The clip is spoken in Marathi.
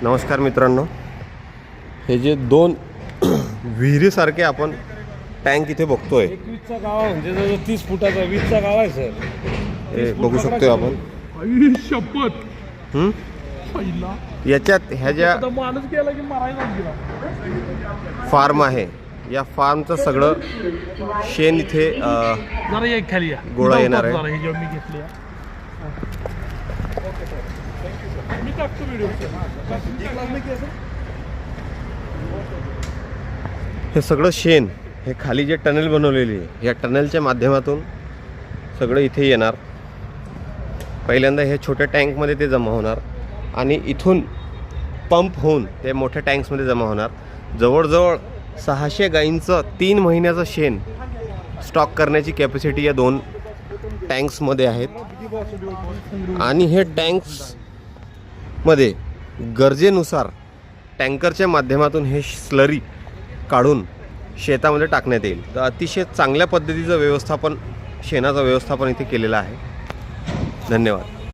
नमस्कार मित्रांनो, हे जे दोन विहिरीसारखे आपण टँक इथे बघतोय, 21चा गाव म्हणजे जवळ 30 फुटाचा 20चा गाव आहे सर. हे बघू शकतोय आपण. शपथ पहिला याच्यात ह्या ज्या माणूस गेला की मारायला गेला. फार्म आहे, या फार्मचं सगळं शेण इथे जरा एक खाली या गोळा येणार आहे. हे जेव्हा मी घेतली मी टाकतो व्हिडिओ. हे सगळं शेण हे खाली जे टनेल बनवलेली आहे, या टनेलच्या माध्यमातून सगळं इथे येणार. पहिल्यांदा हे छोट्या टँकमध्ये ते जमा होणार आणि इथून पंप होऊन ते मोठ्या टँक्समध्ये जमा होणार. जवळजवळ 600 गाईंचं 3 महिन्याचं शेण स्टॉक करण्याची कॅपॅसिटी या दोन टँक्समध्ये आहेत. आणि हे टँक्समध्ये गरजेनुसार टँकरच्या माध्यमातून हे स्लरी काढून शेतामध्ये टाकण्यात येईल. तर अतिशय चांगल्या पद्धतीचं व्यवस्थापन, शेणाचं व्यवस्थापन इथे केलेलं आहे. धन्यवाद.